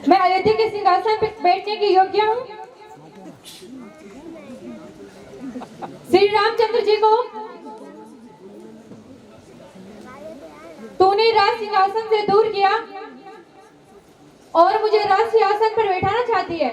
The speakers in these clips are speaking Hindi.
मैं अयोध्या के सिंहासन पर बैठने के योग्य हूँ। श्री रामचंद्र जी को तूने राज सिंहासन से दूर किया और मुझे राज सिंहासन पर बैठाना चाहती है।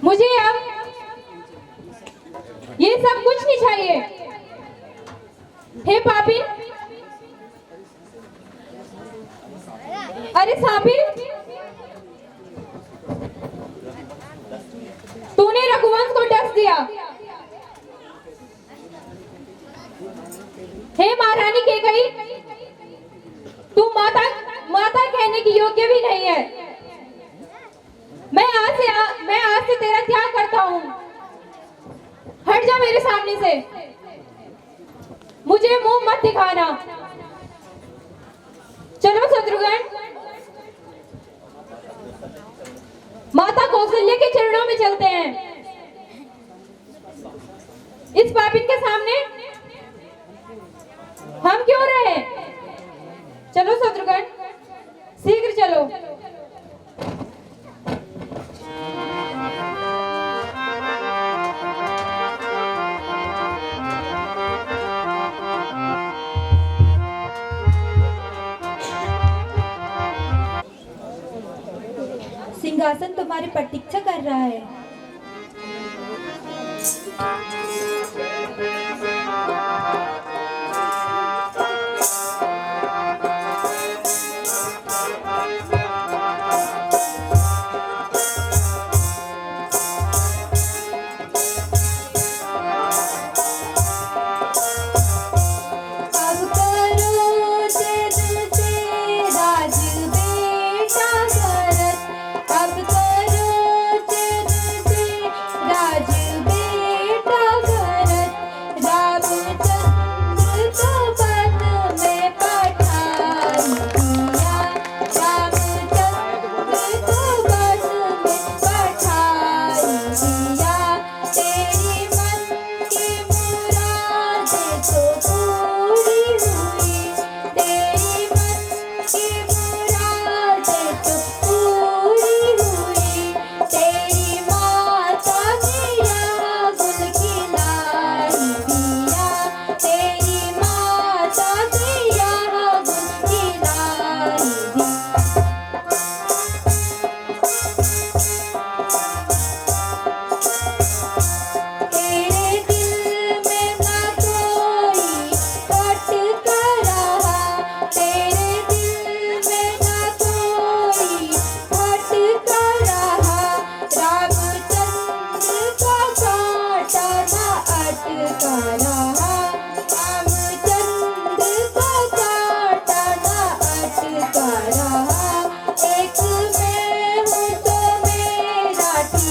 मुझे अब ये सब कुछ नहीं चाहिए। हे पापी, अरे सापी, तूने रघुवंश को डस दिया। हे महारानी कैकेयी, तू माता माता कहने की योग्य भी नहीं है। मैं आज से तेरा त्याग करता हूँ। हट जा मेरे सामने से, मुझे मुंह मत दिखाना। चलो शत्रुघ्न, माता कौशल्या के चरणों में चलते हैं। इस पापिन के सामने हम क्यों रहे? चलो शत्रुघ्न, शीघ्र चलो। सिंहासन तुम्हारी प्रतीक्षा कर रहा है। राज बेटा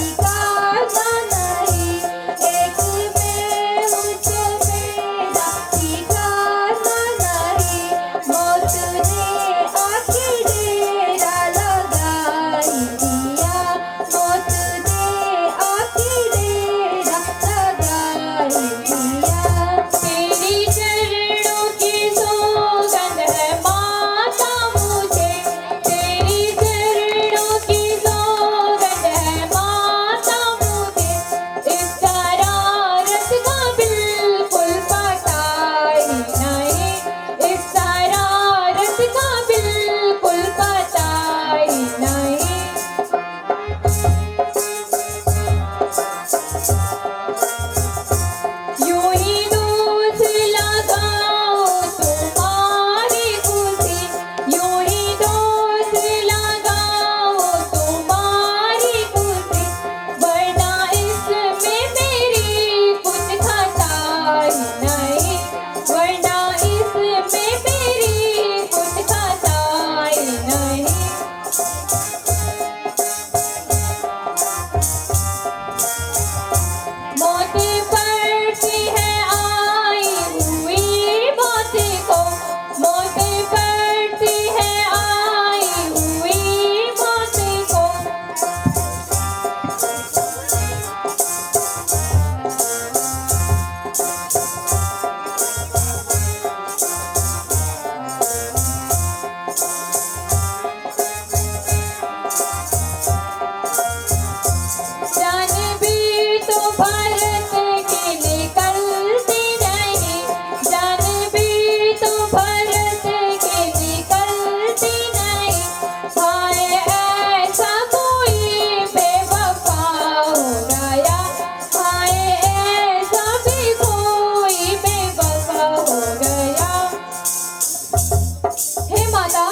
ठिकाना नहीं, एक मैं हूँ तो मेरा ठिकाना नहीं। मौत ने आके डेरा लगाई दिया, मौत ने आके डेरा लगाई दिया। तेरी चरणों की सौगंध है माता मुझे, तेरी चरणों की सौगंध है माता मुझे। इस शरारत का बिल्कुल पता ही नहीं, इस शरारत का बिल्कुल पता ही नहीं। यूं ही दोष लगाओ तुम्हारी खुशी, यूं ही दोष लगाओ तुम्हारी खुशी। वरना इसमें मेरी कुछ खता ही नहीं, वरना इसमें मेरी कुछ खता ही नहीं। मौत पड़ती है आई हुई मौत को, मौत पड़ती है आई हुई मौत को। जान भी तो भारत की निकलती नहीं, जान भी तो भारत की निकलती नहीं। हाय ऐसा कोई बेवफा हो गया, हाय ऐसा भी कोई बेवफा हो गया। हे माता,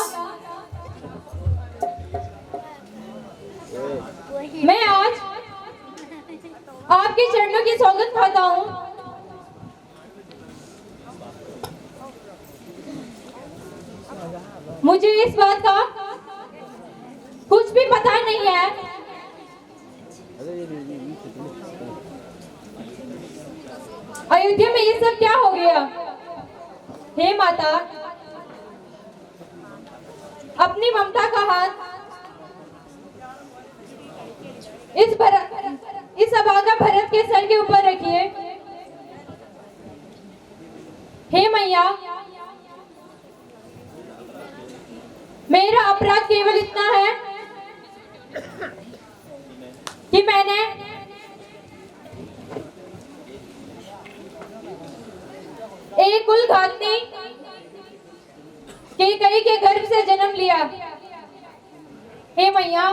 मैं आज आपके चरणों की सौगंध खाता हूँ। मुझे इस बात का कुछ भी पता नहीं है अयोध्या में ये सब क्या हो गया। हे माता, अपनी ममता का हाथ इस अभागा भरत के सर के ऊपर रखिए। हे मैया, मेरा अपराध केवल इतना है कि मैंने एक कुलघातनी कैकेयी के गर्भ से जन्म लिया। हे मैया,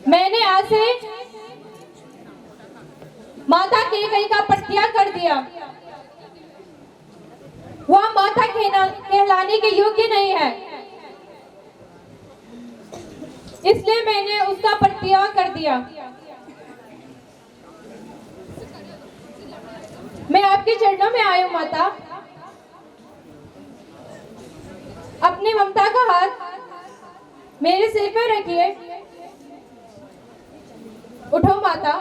मैंने आज से माता कैकेयी का परित्याग कर दिया। वह माता कहलाने के योग्य नहीं है, इसलिए मैंने उसका परित्याग कर दिया। मैं आपके चरणों में आई हूं माता। अपनी ममता का हाथ मेरे सिर पर रखिए। उठो माता,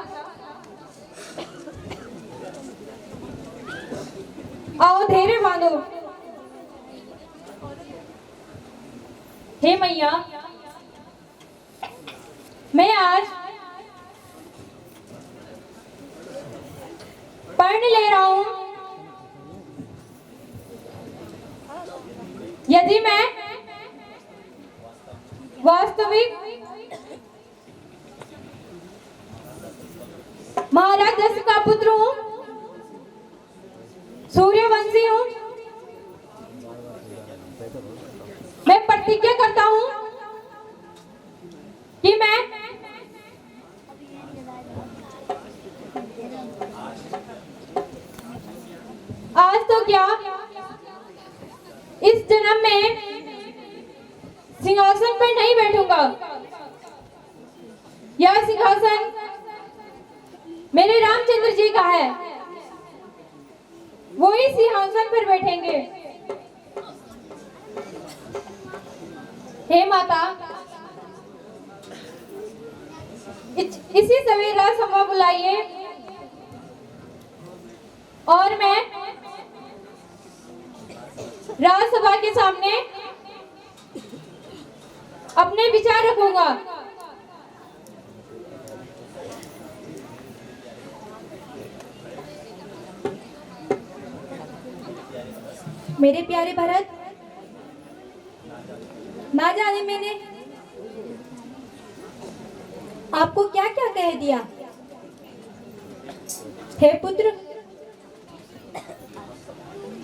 आओ धैर्य बांधो। हे मैया, मैं आज पढ़ ले रहा हूं। यदि मैं वास्तविक महाराज दशरथ का पुत्र हूं, सूर्यवंशी हूं, मैं प्रतिज्ञा करता हूं कि मैं आज तो क्या इस जन्म में सिंहासन पर नहीं बैठूंगा। यह सिंहासन मेरे रामचंद्र जी का है, वो ही सिंहासन पर बैठेंगे। हे माता, इसी समय राजसभा बुलाइए और मैं राजसभा के सामने अपने विचार रखूंगा। मेरे प्यारे भरत, ना जाने मैंने आपको क्या क्या कह दिया। हे पुत्र,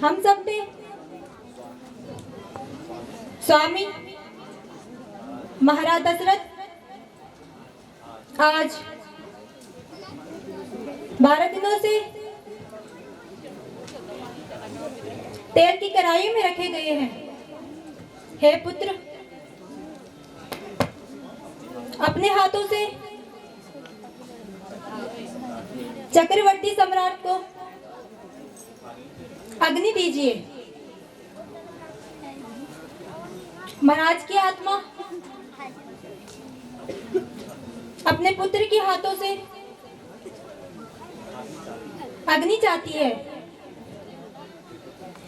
हम सब ने स्वामी महाराज दशरथ आज 12 दिनों से तेल की कढ़ाई में रखे गए हैं। हे पुत्र, अपने हाथों से चक्रवर्ती सम्राट को अग्नि दीजिए। महाराज की आत्मा अपने पुत्र के हाथों से अग्नि चाहती है।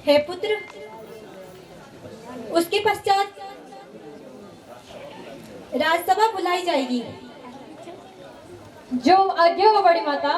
हे पुत्र, उसके पश्चात राजसभा बुलाई जाएगी। जो आज्ञा हो बड़ी माता।